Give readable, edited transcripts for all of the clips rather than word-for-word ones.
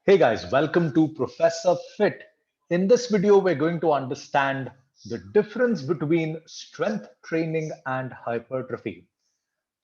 Hey guys, welcome to Professor Fit. In this video, we're going to understand the difference between strength training and hypertrophy.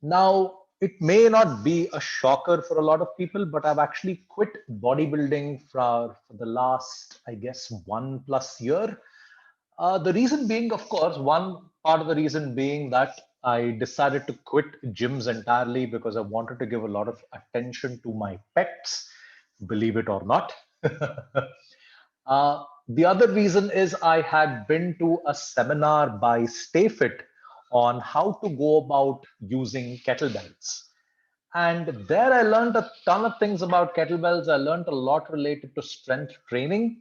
Now, it may not be a shocker for a lot of people, but I've actually quit bodybuilding for the last, I guess, 1+ year. The reason being, of course, one part of the reason being that I decided to quit gyms entirely because I wanted to give a lot of attention to my pets, believe it or not. The other reason is I had been to a seminar by StayFit on how to go about using kettlebells. And there I learned a ton of things about kettlebells. I learned a lot related to strength training.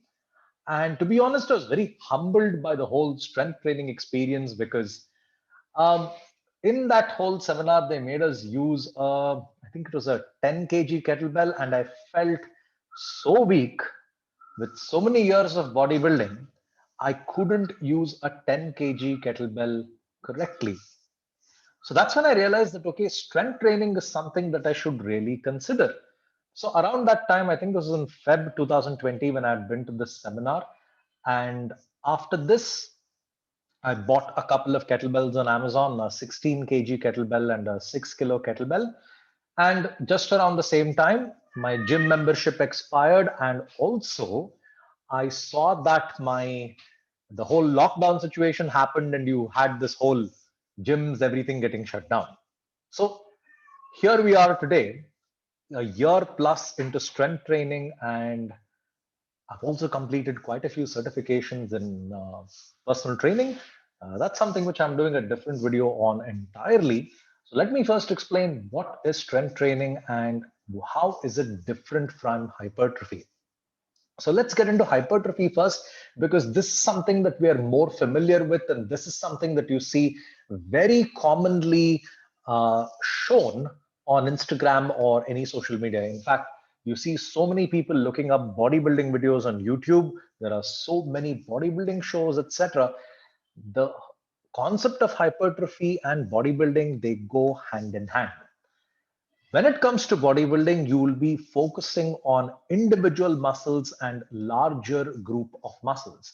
And to be honest, I was very humbled by the whole strength training experience because um, in that whole seminar, they made us use, I think it was a 10 kg kettlebell, and I felt so weak with so many years of bodybuilding, I couldn't use a 10 kg kettlebell correctly. So that's when I realized that, okay, strength training is something that I should really consider. So around that time, I think this was in Feb 2020 when I had been to this seminar. And after this, I bought a couple of kettlebells on Amazon, a 16 kg kettlebell and a 6 kilo kettlebell. And just around the same time, my gym membership expired. And also, I saw that the whole lockdown situation happened and you had this whole gyms, everything getting shut down. So here we are today, a year plus into strength training, and I've also completed quite a few certifications in personal training. That's something which I'm doing a different video on entirely. So let me first explain what is strength training and how is it different from hypertrophy. So let's get into hypertrophy first, because this is something that we are more familiar with, and this is something that you see very commonly shown on Instagram or any social media. In fact, you see so many people looking up bodybuilding videos on YouTube. There are so many bodybuilding shows, etc. The concept of hypertrophy and bodybuilding, they go hand in hand. When it comes to bodybuilding, you will be focusing on individual muscles and larger group of muscles.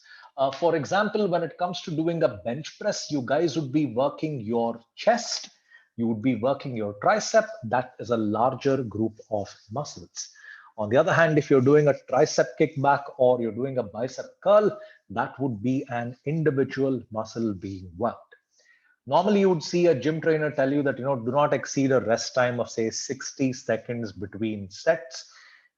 For example, when it comes to doing a bench press, you guys would be working your chest, you would be working your tricep. That is a larger group of muscles. On the other hand, if you're doing a tricep kickback or you're doing a bicep curl, that would be an individual muscle being worked. Normally, you would see a gym trainer tell you that, do not exceed a rest time of, say, 60 seconds between sets.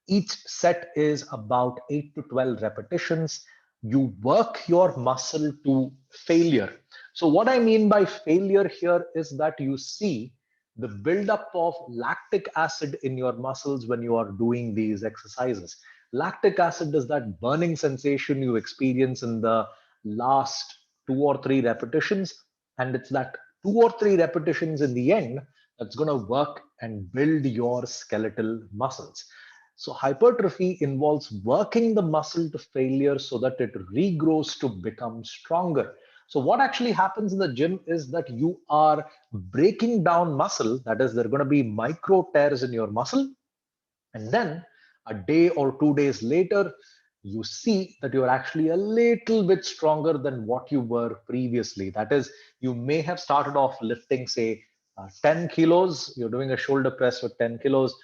Each set is about 8 to 12 repetitions. You work your muscle to failure. So what I mean by failure here is that you see the buildup of lactic acid in your muscles when you are doing these exercises. Lactic acid is that burning sensation you experience in the last 2 or 3 repetitions, and it's that 2 or 3 repetitions in the end that's going to work and build your skeletal muscles. So hypertrophy involves working the muscle to failure so that it regrows to become stronger. So what actually happens in the gym is that you are breaking down muscle. That is, there are going to be micro tears in your muscle, and then a day or 2 days later, you see that you're actually a little bit stronger than what you were previously. That is, you may have started off lifting, say, 10 kilos, you're doing a shoulder press with 10 kilos,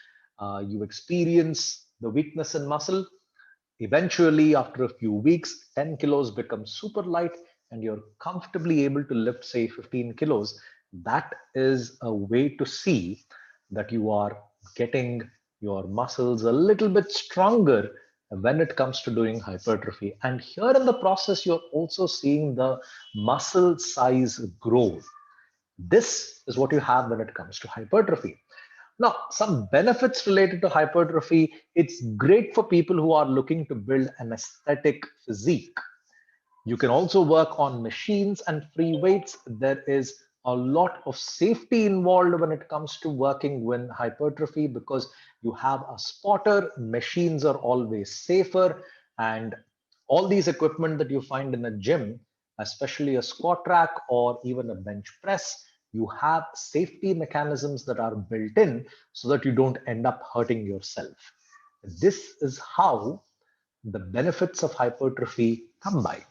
you experience the weakness in muscle. Eventually, after a few weeks, 10 kilos becomes super light and you're comfortably able to lift, say, 15 kilos. That is a way to see that you are getting your muscles a little bit stronger when it comes to doing hypertrophy. And here in the process, you're also seeing the muscle size grow. This is what you have when it comes to hypertrophy. Now, some benefits related to hypertrophy. It's great for people who are looking to build an aesthetic physique. You can also work on machines and free weights. There is a lot of safety involved when it comes to working with hypertrophy because you have a spotter, machines are always safer, and all these equipment that you find in a gym, especially a squat rack or even a bench press, you have safety mechanisms that are built in so that you don't end up hurting yourself. This is how the benefits of hypertrophy come by.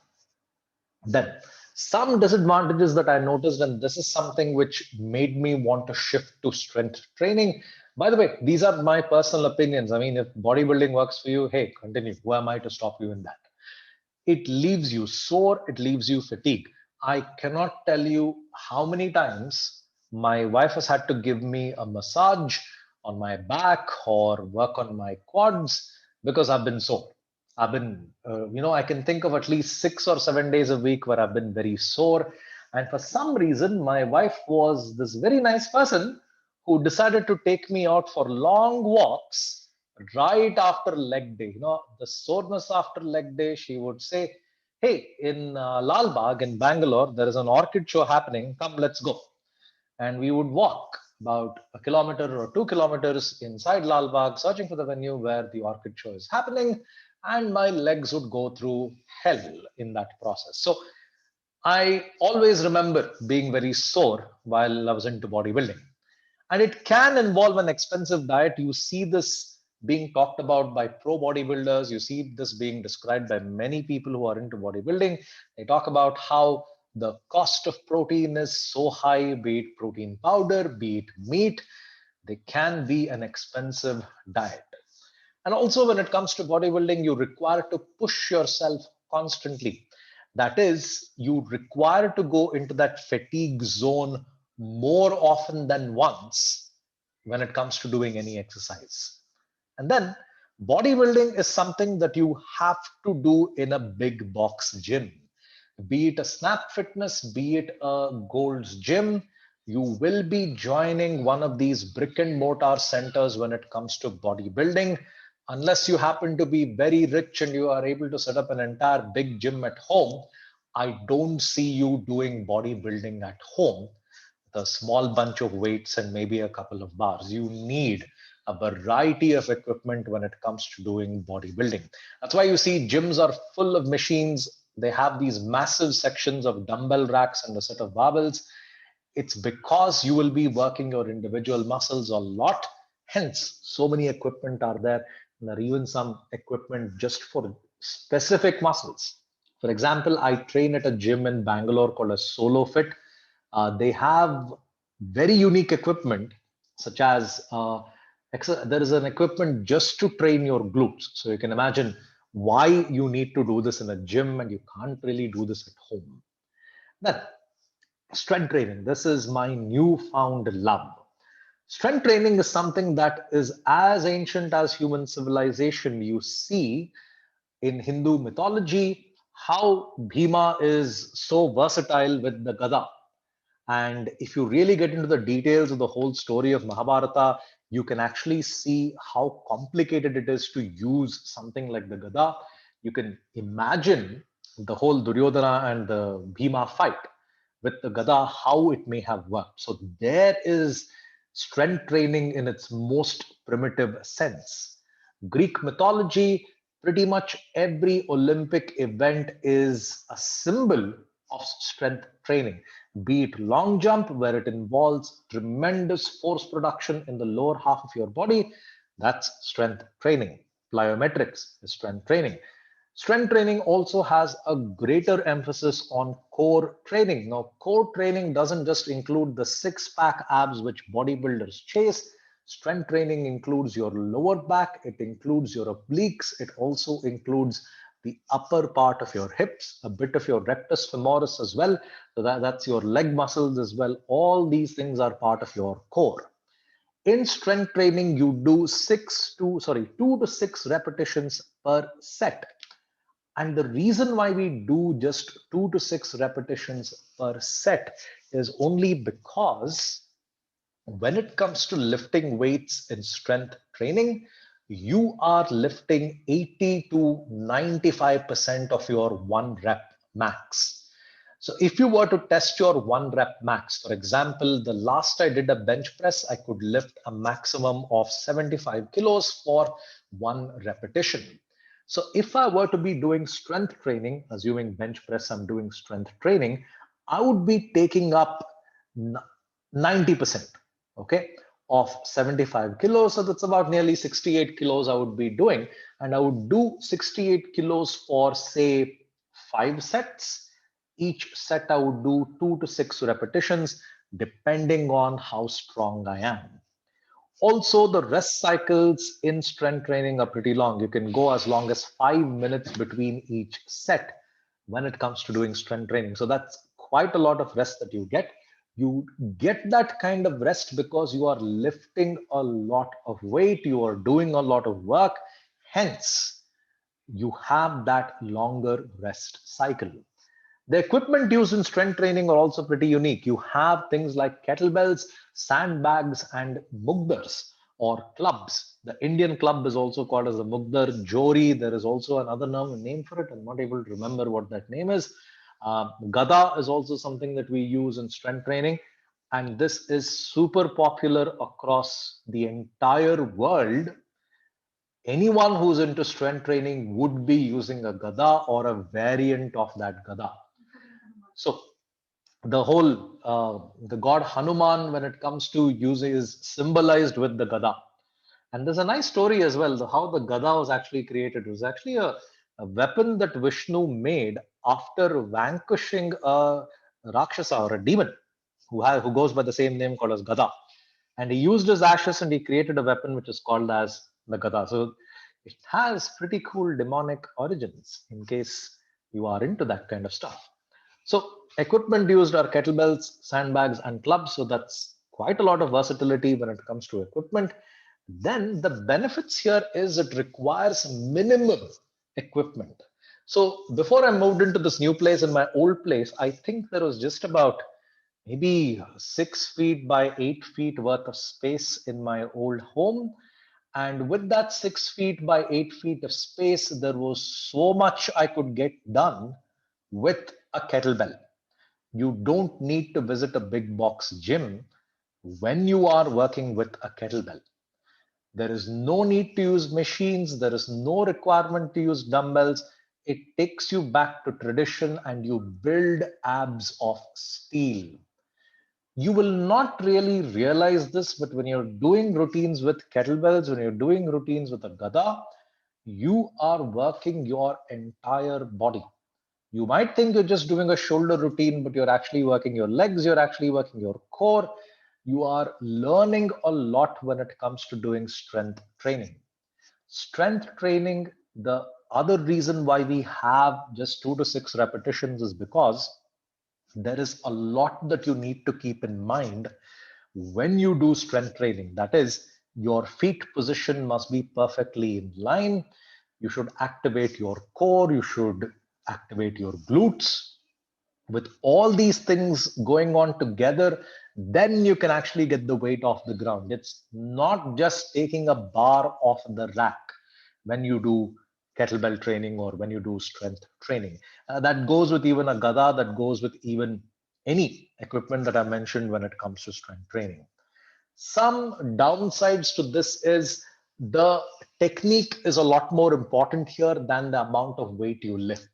Then, some disadvantages that I noticed, and this is something which made me want to shift to strength training. By the way, these are my personal opinions. I mean, if bodybuilding works for you, hey, continue. Who am I to stop you in that? It leaves you sore, it leaves you fatigued. I cannot tell you how many times my wife has had to give me a massage on my back or work on my quads because I've been sore. I've been, I can think of at least 6 or 7 days a week where I've been very sore. And for some reason, my wife was this very nice person who decided to take me out for long walks right after leg day. The soreness after leg day, she would say, hey, in Lal Bagh in Bangalore, there is an orchid show happening. Come, let's go. And we would walk about a kilometer or 2 kilometers inside Lal Bagh, searching for the venue where the orchid show is happening. And my legs would go through hell in that process. So I always remember being very sore while I was into bodybuilding. And it can involve an expensive diet. You see this being talked about by pro bodybuilders. You see this being described by many people who are into bodybuilding. They talk about how the cost of protein is so high, be it protein powder, be it meat. They can be an expensive diet. And also, when it comes to bodybuilding, you require to push yourself constantly. That is, you require to go into that fatigue zone more often than once when it comes to doing any exercise. And then, bodybuilding is something that you have to do in a big box gym. Be it a Snap Fitness, be it a Gold's Gym, you will be joining one of these brick and mortar centers when it comes to bodybuilding. Unless you happen to be very rich and you are able to set up an entire big gym at home, I don't see you doing bodybuilding at home with a small bunch of weights and maybe a couple of bars. You need a variety of equipment when it comes to doing bodybuilding. That's why you see gyms are full of machines. They have these massive sections of dumbbell racks and a set of barbells. It's because you will be working your individual muscles a lot. Hence, so many equipment are there. And there are even some equipment just for specific muscles. For example, I train at a gym in Bangalore called a Solo Fit. They have very unique equipment, such as there is an equipment just to train your glutes. So you can imagine why you need to do this in a gym and you can't really do this at home. Then, strength training. This is my newfound love. Strength training is something that is as ancient as human civilization. You see in Hindu mythology how Bhima is so versatile with the Gada. And if you really get into the details of the whole story of Mahabharata, you can actually see how complicated it is to use something like the Gada. You can imagine the whole Duryodhana and the Bhima fight with the Gada, how it may have worked. So there is strength training in its most primitive sense. Greek mythology, pretty much every Olympic event is a symbol of strength training, be it long jump, where it involves tremendous force production in the lower half of your body. That's strength training. Plyometrics is strength training. Strength training also has a greater emphasis on core training. Now, core training doesn't just include the six-pack abs which bodybuilders chase. Strength training includes your lower back, it includes your obliques, it also includes the upper part of your hips, a bit of your rectus femoris as well. So that's your leg muscles as well. All these things are part of your core. In strength training, you do 2 to 6 repetitions per set. And the reason why we do just 2 to 6 repetitions per set is only because when it comes to lifting weights in strength training, you are lifting 80 to 95% of your 1 rep max. So if you were to test your 1 rep max, for example, the last I did a bench press, I could lift a maximum of 75 kilos for 1 repetition. So if I were to be doing strength training, assuming bench press, I'm doing strength training, I would be taking up 90%. Okay. of 75 kilos. So that's about nearly 68 kilos I would be doing. And I would do 68 kilos for, say, 5 sets. Each set I would do 2 to 6 repetitions, depending on how strong I am. Also, the rest cycles in strength training are pretty long. You can go as long as 5 minutes between each set when it comes to doing strength training. So that's quite a lot of rest that you get. You get that kind of rest because you are lifting a lot of weight, you are doing a lot of work. Hence, you have that longer rest cycle. The equipment used in strength training are also pretty unique. You have things like kettlebells, sandbags, and mugdars or clubs. The Indian club is also called as the mugdar. Jori, there is also another name for it. I'm not able to remember what that name is. Gada is also something that we use in strength training. And this is super popular across the entire world. Anyone who's into strength training would be using a gada or a variant of that gada. So the god Hanuman, when it comes to using, is symbolized with the gada. And there's a nice story as well, how the gada was actually created. It was actually a weapon that Vishnu made after vanquishing a Rakshasa or a demon who goes by the same name called as Gada. And he used his ashes and he created a weapon which is called as the Gada. So it has pretty cool demonic origins in case you are into that kind of stuff. So equipment used are kettlebells, sandbags, and clubs. So that's quite a lot of versatility when it comes to equipment. Then the benefits here is it requires minimum equipment. So before I moved into this new place, in my old place, I think there was just about maybe 6 feet by 8 feet worth of space in my old home. And with that 6 feet by 8 feet of space, there was so much I could get done with a kettlebell. You don't need to visit a big box gym when you are working with a kettlebell. There is no need to use machines. There is no requirement to use dumbbells. It takes you back to tradition and you build abs of steel. You will not really realize this, but when you're doing routines with kettlebells, when you're doing routines with a gada, you are working your entire body. You might think you're just doing a shoulder routine, but you're actually working your legs, you're actually working your core. You are learning a lot when it comes to doing strength training. Strength training, the other reason why we have just 2 to 6 repetitions is because there is a lot that you need to keep in mind when you do strength training. That is, your feet position must be perfectly in line. You should activate your core. You should activate your glutes. With all these things going on together, then you can actually get the weight off the ground. It's not just taking a bar off the rack when you do kettlebell training or when you do strength training. That goes with even a gada, that goes with even any equipment that I mentioned when it comes to strength training. Some downsides to this is the technique is a lot more important here than the amount of weight you lift.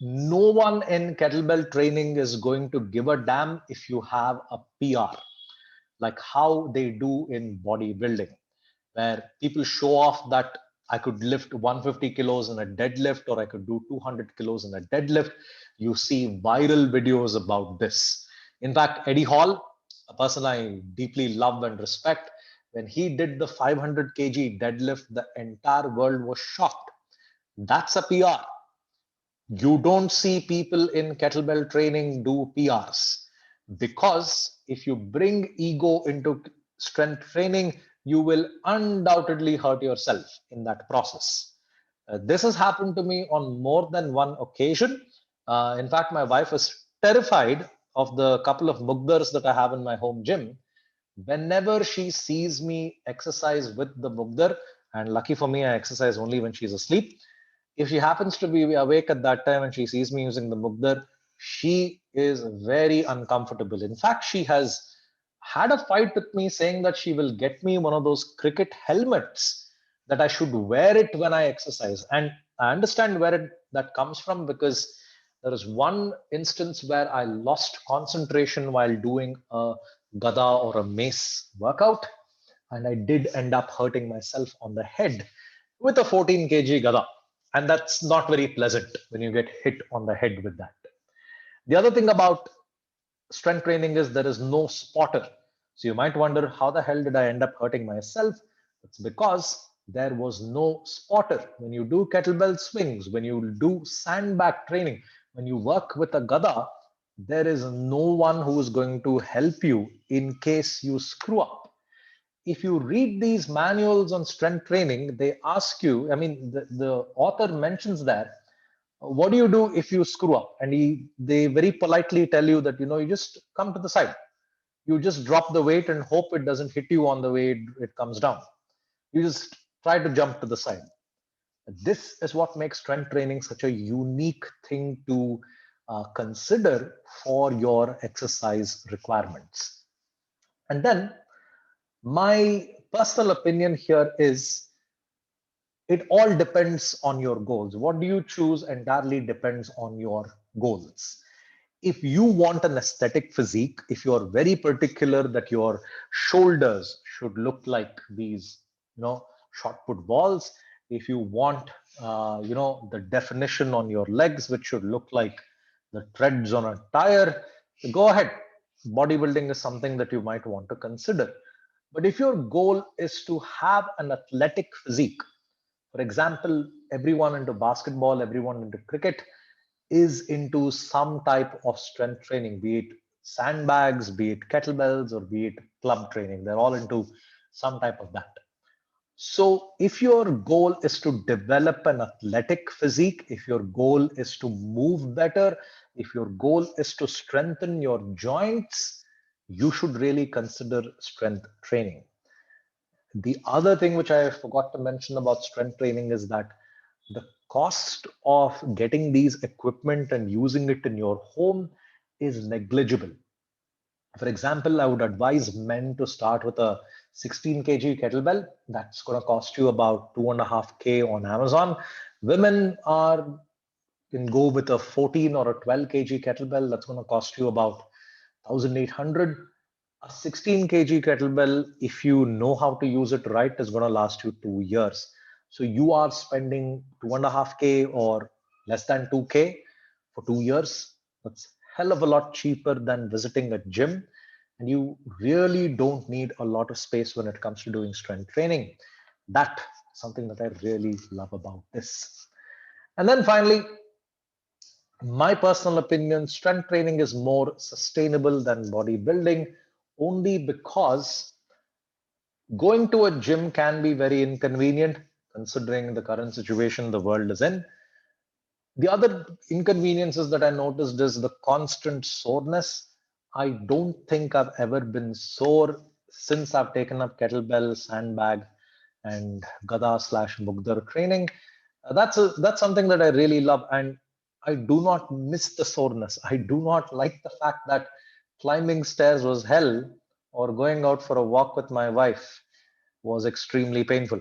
No one in kettlebell training is going to give a damn if you have a PR, like how they do in bodybuilding, where people show off that I could lift 150 kilos in a deadlift or I could do 200 kilos in a deadlift. You see viral videos about this. In fact, Eddie Hall, a person I deeply love and respect, when he did the 500 kg deadlift, the entire world was shocked. That's a PR. You don't see people in kettlebell training do PRs because if you bring ego into strength training, you will undoubtedly hurt yourself in that process. This has happened to me on more than one occasion. In fact, my wife is terrified of the couple of mugdars that I have in my home gym. Whenever she sees me exercise with the mugdar, and lucky for me, I exercise only when she's asleep. If she happens to be awake at that time and she sees me using the mugdar, she is very uncomfortable. In fact, she has had a fight with me saying that she will get me one of those cricket helmets, that I should wear it when I exercise. And I understand where that comes from, because there is one instance where I lost concentration while doing a gada or a mace workout, and I did end up hurting myself on the head with a 14 kg gada. And that's not very pleasant when you get hit on the head with that. The other thing about strength training is there is no spotter. So you might wonder, how the hell did I end up hurting myself? It's because there was no spotter. When you do kettlebell swings, when you do sandbag training, when you work with a gada, there is no one who is going to help you in case you screw up. If you read these manuals on strength training, they ask you, I mean, the author mentions there, what do you do if you screw up? And they very politely tell you that, you just come to the side. You just drop the weight and hope it doesn't hit you on the way it comes down. You just try to jump to the side. This is what makes strength training such a unique thing to consider for your exercise requirements. And then my personal opinion here is it all depends on your goals. What do you choose entirely depends on your goals. If you want an aesthetic physique, if you're very particular that your shoulders should look like these, shot put balls, if you want, the definition on your legs, which should look like the treads on a tire, go ahead. Bodybuilding is something that you might want to consider. But if your goal is to have an athletic physique, for example, everyone into basketball, everyone into cricket is into some type of strength training, be it sandbags, be it kettlebells, or be it club training. They're all into some type of that. So if your goal is to develop an athletic physique, if your goal is to move better, if your goal is to strengthen your joints, you should really consider strength training. The other thing which I forgot to mention about strength training is that the cost of getting these equipment and using it in your home is negligible. For example, I would advise men to start with a 16 kg kettlebell. That's going to cost you about 2.5K on Amazon. Women can go with a 14 or a 12 kg kettlebell. That's going to cost you about 1,800. A 16 kg kettlebell, if you know how to use it right, is going to last you 2 years. So you are spending 2.5K or less than 2K for 2 years. That's hell of a lot cheaper than visiting a gym. And you really don't need a lot of space when it comes to doing strength training. That is something that I really love about this. And then finally, my personal opinion, strength training is more sustainable than bodybuilding only because going to a gym can be very inconvenient considering the current situation the world is in. The other inconveniences that I noticed is the constant soreness. I don't think I've ever been sore since I've taken up kettlebell, sandbag, and gada slash mugdar training. That's something that I really love, and I do not miss the soreness. I do not like the fact that climbing stairs was hell, or going out for a walk with my wife was extremely painful.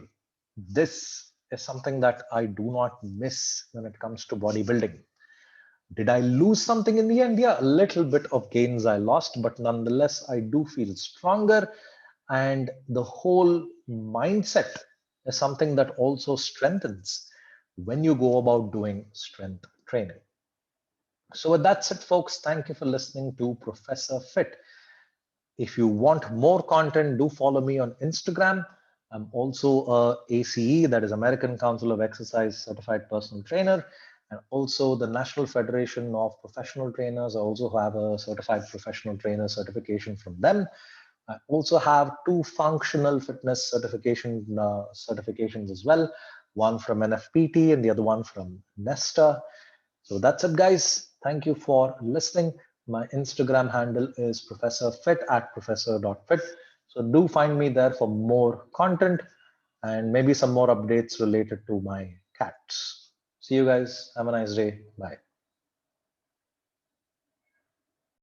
This is something that I do not miss when it comes to bodybuilding. Did I lose something in the end? Yeah, a little bit of gains I lost, but nonetheless, I do feel stronger. And the whole mindset is something that also strengthens when you go about doing strength training. So, with that said, folks, thank you for listening to Professor Fit. If you want more content, do follow me on Instagram. I'm also a ACE, that is American Council of Exercise Certified Personal Trainer, and also the National Federation of Professional Trainers. I also have a Certified Professional Trainer certification from them. I also have two functional fitness certifications as well, one from NFPT and the other one from Nesta. So that's it, guys. Thank you for listening. My Instagram handle is professorfit at professor.fit. So do find me there for more content and maybe some more updates related to my cats. See you guys. Have a nice day. Bye.